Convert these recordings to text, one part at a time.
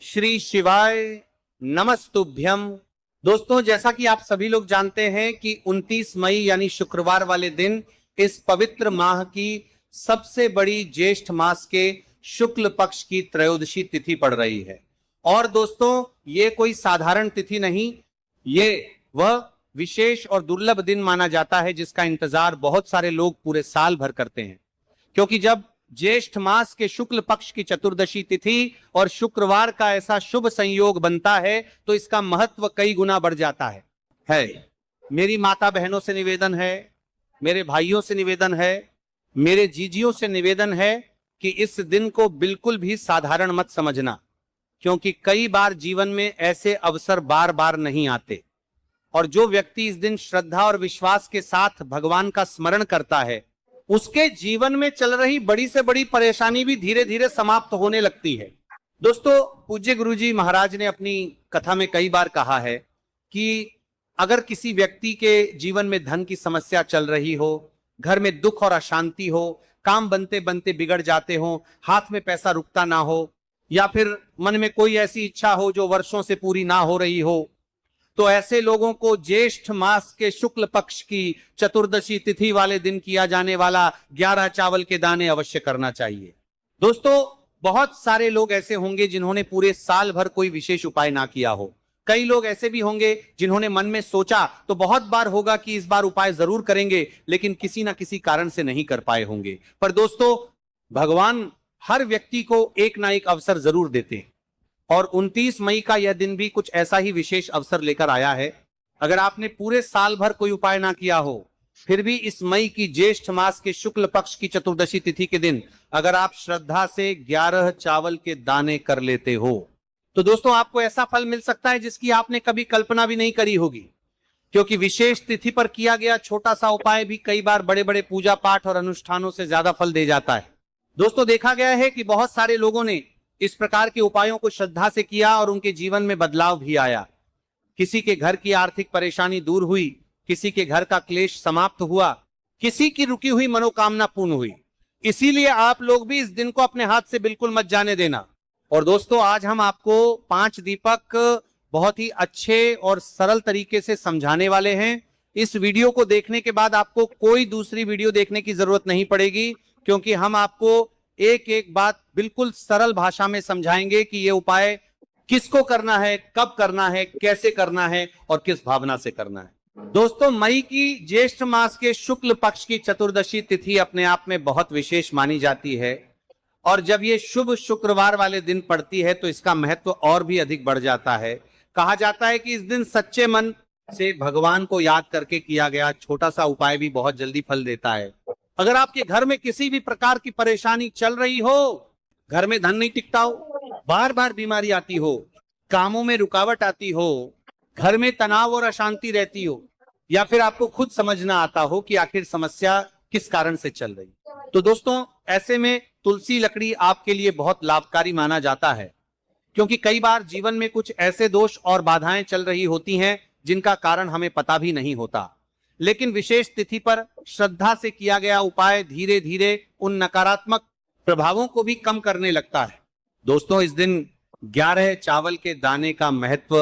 श्री शिवाय नमस्तुभ्यम। दोस्तों, जैसा कि आप सभी लोग जानते हैं कि 29 मई यानी शुक्रवार वाले दिन इस पवित्र माह की सबसे बड़ी ज्येष्ठ मास के शुक्ल पक्ष की त्रयोदशी तिथि पड़ रही है। और दोस्तों, ये कोई साधारण तिथि नहीं, ये वह विशेष और दुर्लभ दिन माना जाता है जिसका इंतजार बहुत सारे लोग पूरे साल भर करते हैं। क्योंकि जब ज्येष्ठ मास के शुक्ल पक्ष की चतुर्दशी तिथि और शुक्रवार का ऐसा शुभ संयोग बनता है तो इसका महत्व कई गुना बढ़ जाता है। मेरी माता बहनों से निवेदन है, मेरे भाइयों से निवेदन है, मेरे जीजियों से निवेदन है कि इस दिन को बिल्कुल भी साधारण मत समझना, क्योंकि कई बार जीवन में ऐसे अवसर बार बार नहीं आते। और जो व्यक्ति इस दिन श्रद्धा और विश्वास के साथ भगवान का स्मरण करता है, उसके जीवन में चल रही बड़ी से बड़ी परेशानी भी धीरे धीरे समाप्त होने लगती है। दोस्तों, पूज्य गुरुजी महाराज ने अपनी कथा में कई बार कहा है कि अगर किसी व्यक्ति के जीवन में धन की समस्या चल रही हो, घर में दुख और अशांति हो, काम बनते बनते बिगड़ जाते हो, हाथ में पैसा रुकता ना हो, या फिर मन में कोई ऐसी इच्छा हो जो वर्षों से पूरी ना हो रही हो, तो ऐसे लोगों को ज्येष्ठ मास के शुक्ल पक्ष की चतुर्दशी तिथि वाले दिन किया जाने वाला 11 चावल के दाने अवश्य करना चाहिए। दोस्तों, बहुत सारे लोग ऐसे होंगे जिन्होंने पूरे साल भर कोई विशेष उपाय ना किया हो। कई लोग ऐसे भी होंगे जिन्होंने मन में सोचा तो बहुत बार होगा कि इस बार उपाय जरूर करेंगे, लेकिन किसी ना किसी कारण से नहीं कर पाए होंगे। पर दोस्तों, भगवान हर व्यक्ति को एक ना एक अवसर जरूर देते हैं, और 29 मई का यह दिन भी कुछ ऐसा ही विशेष अवसर लेकर आया है। अगर आपने पूरे साल भर कोई उपाय ना किया हो, फिर भी इस मई की ज्येष्ठ मास के शुक्ल पक्ष की चतुर्दशी तिथि के दिन अगर आप श्रद्धा से 11 चावल के दाने कर लेते हो, तो दोस्तों आपको ऐसा फल मिल सकता है जिसकी आपने कभी कल्पना भी नहीं करी होगी। क्योंकि विशेष तिथि पर किया गया छोटा सा उपाय भी कई बार बड़े बड़े पूजा पाठ और अनुष्ठानों से ज्यादा फल दे जाता है। दोस्तों, देखा गया है कि बहुत सारे लोगों ने इस प्रकार के उपायों को श्रद्धा से किया और उनके जीवन में बदलाव भी आया। किसी के घर की आर्थिक परेशानी दूर हुई, किसी के घर का क्लेश समाप्त हुआ, किसी की रुकी हुई मनोकामना पूर्ण हुई। इसीलिए आप लोग भी इस दिन को अपने हाथ से बिल्कुल मत जाने देना। और दोस्तों, आज हम आपको 5 दीपक बहुत ही अच्छे और सरल तरीके से समझाने वाले हैं। इस वीडियो को देखने के बाद आपको कोई दूसरी वीडियो देखने की जरूरत नहीं पड़ेगी, क्योंकि हम आपको एक एक बात बिल्कुल सरल भाषा में समझाएंगे कि ये उपाय किसको करना है, कब करना है, कैसे करना है और किस भावना से करना है। दोस्तों, मई की ज्येष्ठ मास के शुक्ल पक्ष की चतुर्दशी तिथि अपने आप में बहुत विशेष मानी जाती है, और जब ये शुभ शुक्रवार वाले दिन पड़ती है तो इसका महत्व और भी अधिक बढ़ जाता है। कहा जाता है कि इस दिन सच्चे मन से भगवान को याद करके किया गया छोटा सा उपाय भी बहुत जल्दी फल देता है। अगर आपके घर में किसी भी प्रकार की परेशानी चल रही हो, घर में धन नहीं टिकता हो, बार बार बीमारी आती हो, कामों में रुकावट आती हो, घर में तनाव और अशांति रहती हो, या फिर आपको खुद समझना आता हो कि आखिर समस्या किस कारण से चल रही, तो दोस्तों ऐसे में तुलसी लकड़ी आपके लिए बहुत लाभकारी माना जाता है। क्योंकि कई बार जीवन में कुछ ऐसे दोष और बाधाएं चल रही होती हैं जिनका कारण हमें पता भी नहीं होता, लेकिन विशेष तिथि पर श्रद्धा से किया गया उपाय धीरे धीरे उन नकारात्मक प्रभावों को भी कम करने लगता है। दोस्तों, इस दिन 11 चावल के दाने का महत्व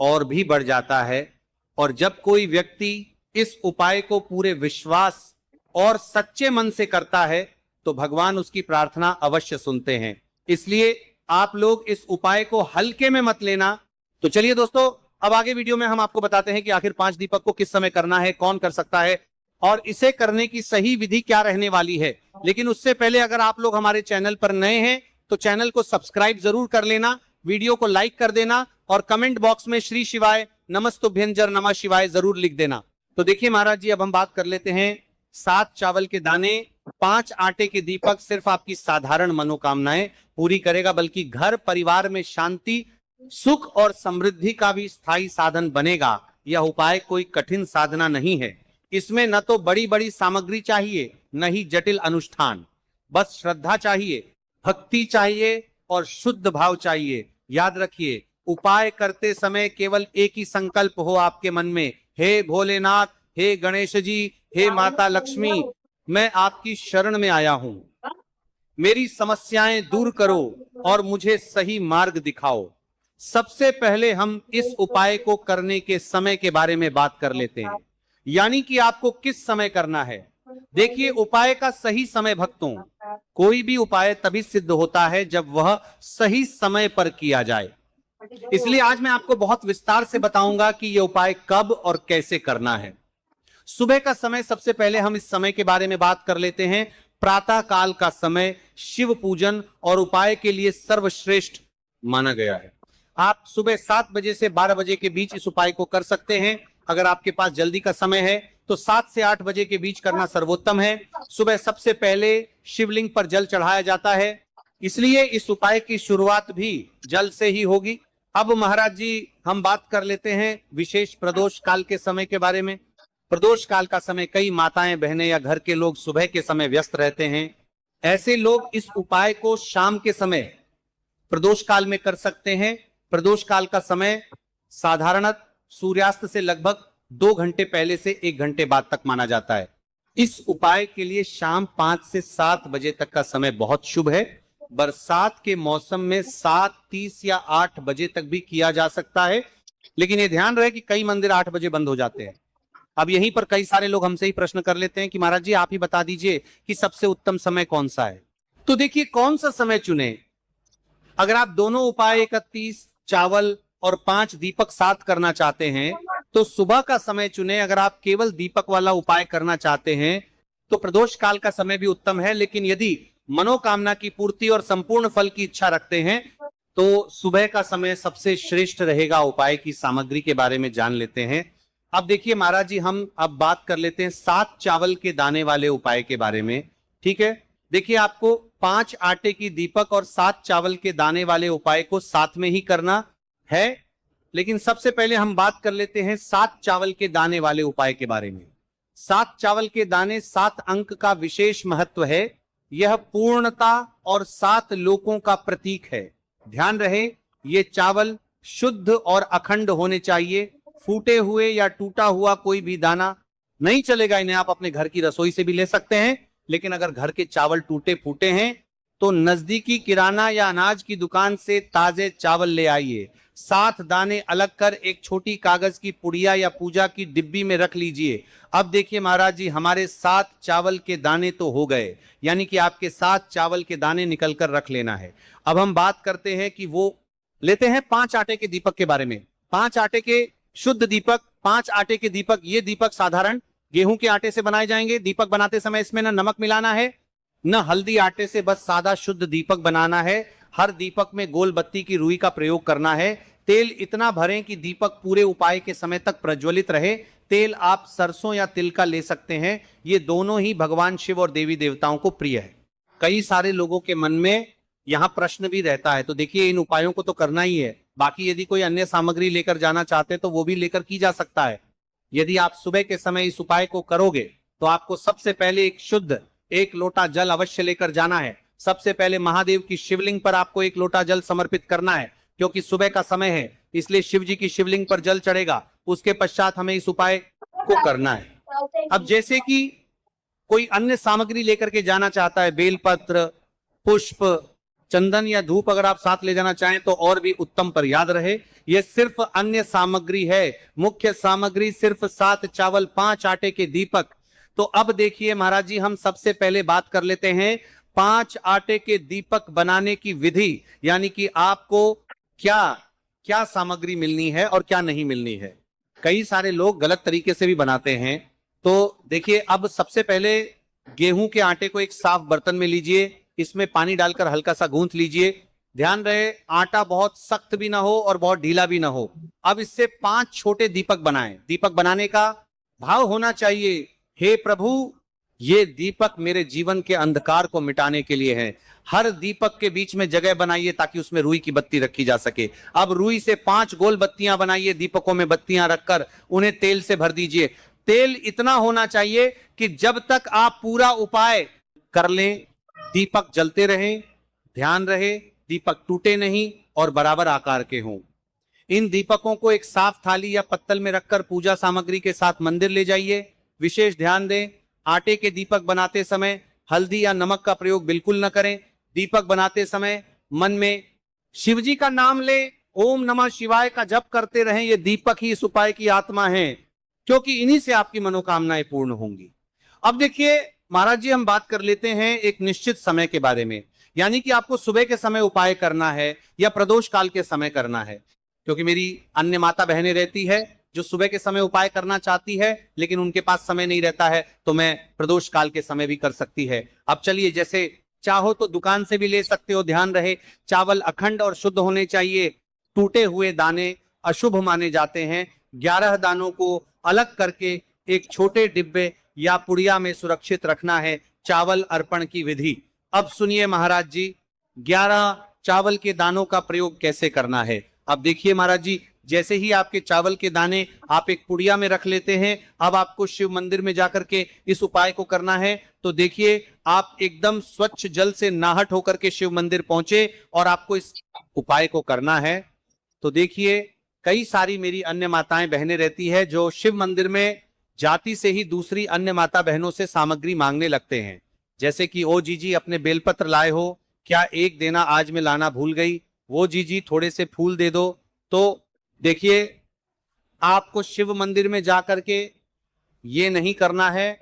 और भी बढ़ जाता है, और जब कोई व्यक्ति इस उपाय को पूरे विश्वास और सच्चे मन से करता है तो भगवान उसकी प्रार्थना अवश्य सुनते हैं। इसलिए आप लोग इस उपाय को हल्के में मत लेना। तो चलिए दोस्तों, अब आगे वीडियो में हम आपको बताते हैं कि आखिर 5 दीपक को किस समय करना है, कौन कर सकता है, और इसे करने की सही विधि क्या रहने वाली है। लेकिन उससे पहले अगर आप लोग हमारे चैनल पर नए हैं तो चैनल को सब्सक्राइब जरूर कर लेना, वीडियो को लाइक कर देना, और कमेंट बॉक्स में श्री शिवाय नमस्तुभ्यंजर नमः शिवाय जरूर लिख देना। तो देखिए महाराज जी, अब हम बात कर लेते हैं 7 चावल के दाने, 5 आटे के दीपक सिर्फ आपकी साधारण मनोकामनाएं पूरी करेगा, बल्कि घर परिवार में शांति, सुख और समृद्धि का भी स्थायी साधन बनेगा। यह उपाय कोई कठिन साधना नहीं है। इसमें न तो बड़ी बड़ी सामग्री चाहिए, न ही जटिल अनुष्ठान। बस श्रद्धा चाहिए, भक्ति चाहिए और शुद्ध भाव चाहिए। याद रखिए, उपाय करते समय केवल एक ही संकल्प हो आपके मन में, हे भोलेनाथ, हे गणेश जी, हे माता लक्ष्मी, मैं आपकी शरण में आया हूं। मेरी समस्याएं दूर करो और मुझे सही मार्ग दिखाओ। सबसे पहले हम इस उपाय को करने के समय के बारे में बात कर लेते हैं, यानी कि आपको किस समय करना है। देखिए, उपाय का सही समय भक्तों, कोई भी उपाय तभी सिद्ध होता है जब वह सही समय पर किया जाए। इसलिए आज मैं आपको बहुत विस्तार से बताऊंगा कि यह उपाय कब और कैसे करना है। सुबह का समय, सबसे पहले हम इस समय के बारे में बात कर लेते हैं। प्रातः काल का समय शिव पूजन और उपाय के लिए सर्वश्रेष्ठ माना गया है। आप सुबह 7 बजे से 12 बजे के बीच इस उपाय को कर सकते हैं। अगर आपके पास जल्दी का समय है तो 7 से 8 बजे के बीच करना सर्वोत्तम है। सुबह सबसे पहले शिवलिंग पर जल चढ़ाया जाता है, इसलिए इस उपाय की शुरुआत भी जल से ही होगी। अब महाराज जी, हम बात कर लेते हैं विशेष प्रदोष काल के समय के बारे में। प्रदोष काल का समय कई माताएं, बहनें या घर के लोग सुबह के समय व्यस्त रहते हैं। ऐसे लोग इस उपाय को शाम के समय प्रदोष काल में कर सकते हैं। प्रदोष काल का समय साधारणतः सूर्यास्त से लगभग 2 घंटे पहले से 1 घंटे बाद तक माना जाता है। इस उपाय के लिए शाम 5 से 7 बजे तक का समय बहुत शुभ है। बरसात के मौसम में 7:30 या 8 बजे तक भी किया जा सकता है, लेकिन ये ध्यान रहे कि कई मंदिर 8 बजे बंद हो जाते हैं। अब यहीं पर कई सारे लोग हमसे ही प्रश्न कर लेते हैं कि महाराज जी, आप ही बता दीजिए कि सबसे उत्तम समय कौन सा है। तो देखिए, कौन सा समय चुने। अगर आप दोनों उपाय 31 चावल और 5 दीपक साथ करना चाहते हैं तो सुबह का समय चुने। अगर आप केवल दीपक वाला उपाय करना चाहते हैं तो प्रदोष काल का समय भी उत्तम है, लेकिन यदि मनोकामना की पूर्ति और संपूर्ण फल की इच्छा रखते हैं तो सुबह का समय सबसे श्रेष्ठ रहेगा। उपाय की सामग्री के बारे में जान लेते हैं। अब देखिए महाराज जी, हम अब बात कर लेते हैं 7 चावल के दाने वाले उपाय के बारे में। ठीक है, देखिए, आपको 5 आटे की दीपक और 7 चावल के दाने वाले उपाय को साथ में ही करना है, लेकिन सबसे पहले हम बात कर लेते हैं 7 चावल के दाने वाले उपाय के बारे में। 7 चावल के दाने 7 अंक का विशेष महत्व है। यह पूर्णता और 7 लोकों का प्रतीक है। ध्यान रहे, ये चावल शुद्ध और अखंड होने चाहिए। फूटे हुए या टूटा हुआ कोई भी दाना नहीं चलेगा। इन्हें आप अपने घर की रसोई से भी ले सकते हैं, लेकिन अगर घर के चावल टूटे फूटे हैं तो नजदीकी किराना या अनाज की दुकान से ताजे चावल ले आइए। 7 दाने अलग कर एक छोटी कागज की पुड़िया या पूजा की डिब्बी में रख लीजिए। अब देखिए महाराज जी, हमारे 7 चावल के दाने तो हो गए, यानी कि आपके 7 चावल के दाने निकल कर रख लेना है। अब हम बात करते हैं कि वो लेते हैं 5 आटे के दीपक के बारे में। 5 आटे के शुद्ध दीपक, 5 आटे के दीपक, ये दीपक साधारण गेहूं के आटे से बनाए जाएंगे। दीपक बनाते समय इसमें न नमक मिलाना है न हल्दी, आटे से बस सादा शुद्ध दीपक बनाना है। हर दीपक में गोल बत्ती की रुई का प्रयोग करना है। तेल इतना भरें कि दीपक पूरे उपाय के समय तक प्रज्वलित रहे। तेल आप सरसों या तिल का ले सकते हैं, ये दोनों ही भगवान शिव और देवी देवताओं को प्रिय है। कई सारे लोगों के मन में यहां प्रश्न भी रहता है, तो देखिए, इन उपायों को तो करना ही है। बाकी यदि कोई अन्य सामग्री लेकर जाना चाहते हैं तो वो भी लेकर की जा सकता है। यदि आप सुबह के समय इस उपाय को करोगे तो आपको सबसे पहले एक शुद्ध 1 लोटा जल अवश्य लेकर जाना है। सबसे पहले महादेव की शिवलिंग पर आपको 1 लोटा जल समर्पित करना है, क्योंकि सुबह का समय है, इसलिए शिव जी की शिवलिंग पर जल चढ़ेगा। उसके पश्चात हमें इस उपाय को करना है। अब जैसे कि कोई अन्य सामग्री लेकर के जाना चाहता है, बेलपत्र, पुष्प, चंदन या धूप अगर आप साथ ले जाना चाहें तो और भी उत्तम, पर याद रहे यह सिर्फ अन्य सामग्री है। मुख्य सामग्री सिर्फ 7 चावल, 5 आटे के दीपक। तो अब देखिए महाराज जी, हम सबसे पहले बात कर लेते हैं 5 आटे के दीपक बनाने की विधि, यानी कि आपको क्या क्या सामग्री मिलनी है और क्या नहीं मिलनी है। कई सारे लोग गलत तरीके से भी बनाते हैं। तो देखिए, अब सबसे पहले गेहूं के आटे को एक साफ बर्तन में लीजिए, इसमें पानी डालकर हल्का सा गूंथ लीजिए। ध्यान रहे, आटा बहुत सख्त भी ना हो और बहुत ढीला भी ना हो। अब इससे 5 छोटे दीपक बनाएं। दीपक बनाने का भाव होना चाहिए, हे प्रभु, ये दीपक मेरे जीवन के अंधकार को मिटाने के लिए है। हर दीपक के बीच में जगह बनाइए ताकि उसमें रुई की बत्ती रखी जा सके। अब रुई से 5 गोल बत्तियां बनाइए, दीपकों में बत्तियां रखकर उन्हें तेल से भर दीजिए। तेल इतना होना चाहिए कि जब तक आप पूरा उपाय कर लें दीपक जलते रहें। ध्यान रहे, दीपक टूटे नहीं और बराबर आकार के हों। इन दीपकों को एक साफ थाली या पत्तल में रखकर पूजा सामग्री के साथ मंदिर ले जाइए। विशेष ध्यान दें, आटे के दीपक बनाते समय हल्दी या नमक का प्रयोग बिल्कुल न करें। दीपक बनाते समय मन में शिवजी का नाम ले, ओम नमः शिवाय का जप करते रहें। ये दीपक ही इस उपाय की आत्मा है, क्योंकि इन्हीं से आपकी मनोकामनाएं पूर्ण होंगी। अब देखिए महाराज जी, हम बात कर लेते हैं एक निश्चित समय के बारे में, यानी कि आपको सुबह के समय उपाय करना है या प्रदोष काल के समय करना है। क्योंकि मेरी अन्य माता बहनें रहती है जो सुबह के समय उपाय करना चाहती है, लेकिन उनके पास समय नहीं रहता है, तो मैं प्रदोष काल के समय भी कर सकती है। अब चलिए, जैसे चाहो तो दुकान से भी ले सकते हो। ध्यान रहे, चावल अखंड और शुद्ध होने चाहिए। टूटे हुए दाने अशुभ माने जाते हैं। 11 दानों को अलग करके एक छोटे डिब्बे या पुड़िया में सुरक्षित रखना है। चावल अर्पण की विधि अब सुनिए महाराज जी। 11 चावल के दानों का प्रयोग कैसे करना है। अब देखिए महाराज जी, जैसे ही आपके चावल के दाने आप एक पुड़िया में रख लेते हैं, अब आपको शिव मंदिर में जाकर के इस उपाय को करना है। तो देखिए, आप एकदम स्वच्छ जल से नाहट होकर के शिव मंदिर पहुंचे और आपको इस उपाय को करना है। तो देखिए, कई सारी मेरी अन्य माताएं बहनें रहती है जो शिव मंदिर में जाति से ही दूसरी अन्य माता बहनों से सामग्री मांगने लगते हैं, जैसे कि ओ जीजी अपने बेलपत्र लाए हो, क्या एक देना, आज मैं लाना भूल गई। वो जीजी थोड़े से फूल दे दो। तो देखिए, आपको शिव मंदिर में जाकर के ये नहीं करना है।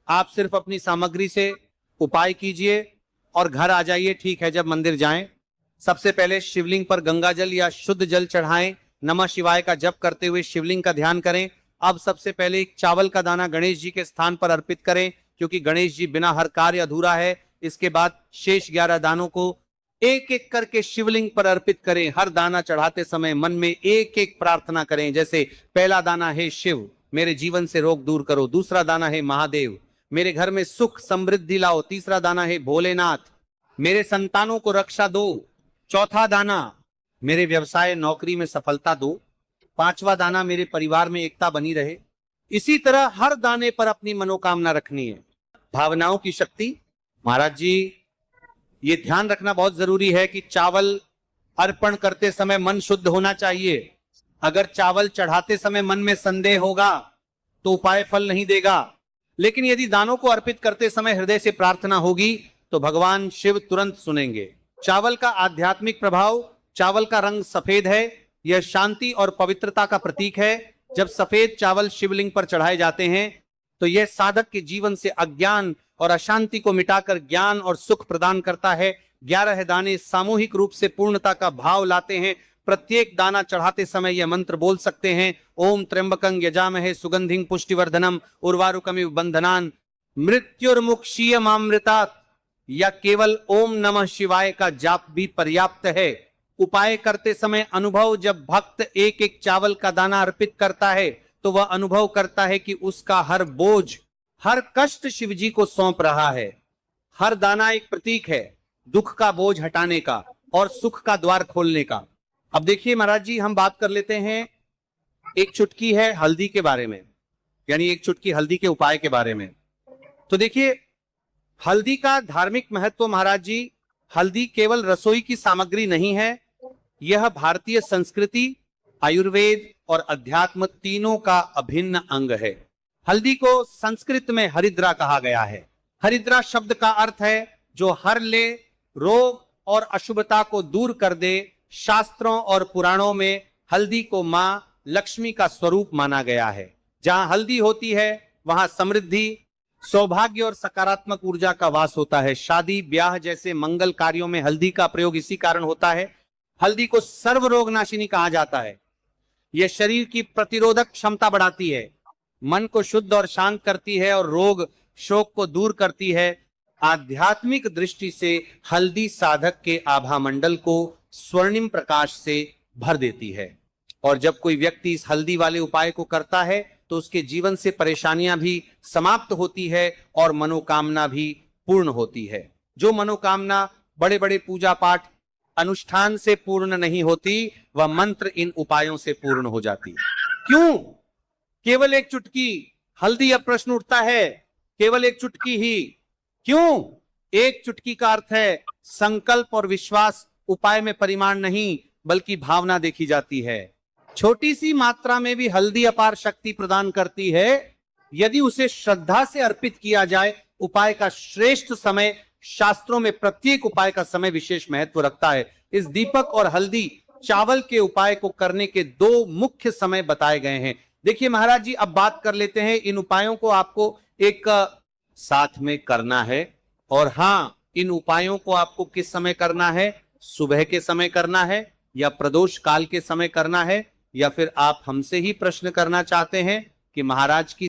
आप सिर्फ अपनी सामग्री से उपाय कीजिए और घर आ जाइए। ठीक है, जब मंदिर जाएं, सबसे पहले शिवलिंग पर गंगा जल या शुद्ध जल चढ़ाएं। नमः शिवाय का जप करते हुए शिवलिंग का ध्यान करें। अब सबसे पहले एक चावल का दाना गणेश जी के स्थान पर अर्पित करें, क्योंकि गणेश जी बिना हर कार्य अधूरा है। इसके बाद शेष 11 दानों को एक एक करके शिवलिंग पर अर्पित करें। हर दाना चढ़ाते समय मन में एक एक प्रार्थना करें, जैसे पहला दाना है शिव, मेरे जीवन से रोग दूर करो। दूसरा दाना है महादेव, मेरे घर में सुख समृद्धि लाओ। तीसरा दाना है भोलेनाथ, मेरे संतानों को रक्षा दो। चौथा दाना, मेरे व्यवसाय नौकरी में सफलता दो। पांचवा दाना, मेरे परिवार में एकता बनी रहे। इसी तरह हर दाने पर अपनी मनोकामना रखनी है। भावनाओं की शक्ति, महाराज जी ये ध्यान रखना बहुत जरूरी है कि चावल अर्पण करते समय मन शुद्ध होना चाहिए। अगर चावल चढ़ाते समय मन में संदेह होगा तो उपाय फल नहीं देगा, लेकिन यदि दानों को अर्पित करते समय हृदय से प्रार्थना होगी तो भगवान शिव तुरंत सुनेंगे। चावल का आध्यात्मिक प्रभाव, चावल का रंग सफेद है, यह शांति और पवित्रता का प्रतीक है। जब सफेद चावल शिवलिंग पर चढ़ाए जाते हैं तो यह साधक के जीवन से अज्ञान और अशांति को मिटाकर ज्ञान और सुख प्रदान करता है। 11 दाने सामूहिक रूप से पूर्णता का भाव लाते हैं। प्रत्येक दाना चढ़ाते समय यह मंत्र बोल सकते हैं, ओम त्र्यंबकं यजामहे सुगंधिं पुष्टिवर्धनम उर्वारुकमिव बंधनान मृत्युर्मुक्षीयमामृतात्। या केवल ओम नमः शिवाय का जाप भी पर्याप्त है। उपाय करते समय अनुभव, जब भक्त एक एक चावल का दाना अर्पित करता है तो वह अनुभव करता है कि उसका हर बोझ, हर कष्ट शिवजी को सौंप रहा है। हर दाना एक प्रतीक है दुख का बोझ हटाने का और सुख का द्वार खोलने का। अब देखिए महाराज जी, हम बात कर लेते हैं एक चुटकी है हल्दी के बारे में, यानी एक चुटकी हल्दी के उपाय के बारे में। तो देखिए, हल्दी का धार्मिक महत्व महाराज जी, हल्दी केवल रसोई की सामग्री नहीं है, यह भारतीय संस्कृति, आयुर्वेद और अध्यात्म तीनों का अभिन्न अंग है। हल्दी को संस्कृत में हरिद्रा कहा गया है। हरिद्रा शब्द का अर्थ है जो हर ले, रोग और अशुभता को दूर कर दे। शास्त्रों और पुराणों में हल्दी को मां लक्ष्मी का स्वरूप माना गया है। जहां हल्दी होती है वहां समृद्धि, सौभाग्य और सकारात्मक ऊर्जा का वास होता है। शादी ब्याह जैसे मंगल कार्यों में हल्दी का प्रयोग इसी कारण होता है। हल्दी को सर्व रोग नाशिनी कहा जाता है। यह शरीर की प्रतिरोधक क्षमता बढ़ाती है, मन को शुद्ध और शांत करती है और रोग शोक को दूर करती है। आध्यात्मिक दृष्टि से हल्दी साधक के आभा मंडल को स्वर्णिम प्रकाश से भर देती है। और जब कोई व्यक्ति इस हल्दी वाले उपाय को करता है तो उसके जीवन से परेशानियां भी समाप्त होती है और मनोकामना भी पूर्ण होती है। जो मनोकामना बड़े बड़े पूजा पाठ अनुष्ठान से पूर्ण नहीं होती, वह मंत्र इन उपायों से पूर्ण हो जाती है। क्यों केवल एक चुटकी हल्दी? अब प्रश्न उठता है, केवल एक चुटकी ही क्यों? एक चुटकी का अर्थ है संकल्प और विश्वास। उपाय में परिमाण नहीं बल्कि भावना देखी जाती है। छोटी सी मात्रा में भी हल्दी अपार शक्ति प्रदान करती है। यदि उसे श्रद्धा से अर्पित किया जाए, उपाय का श्रेष्ठ समय, शास्त्रों में प्रत्येक उपाय का समय विशेष महत्व रखता है। इस दीपक और हल्दी चावल के उपाय को करने के 2 मुख्य समय बताए गए हैं। देखिए महाराज जी, अब बात कर लेते हैं इन उपायों को आपको एक साथ में करना है। और हाँ, इन उपायों को आपको किस समय करना है? सुबह के समय करना है या प्रदोष काल के समय करना है, या फिर आप हमसे ही प्रश्न करना चाहते हैं कि महाराज की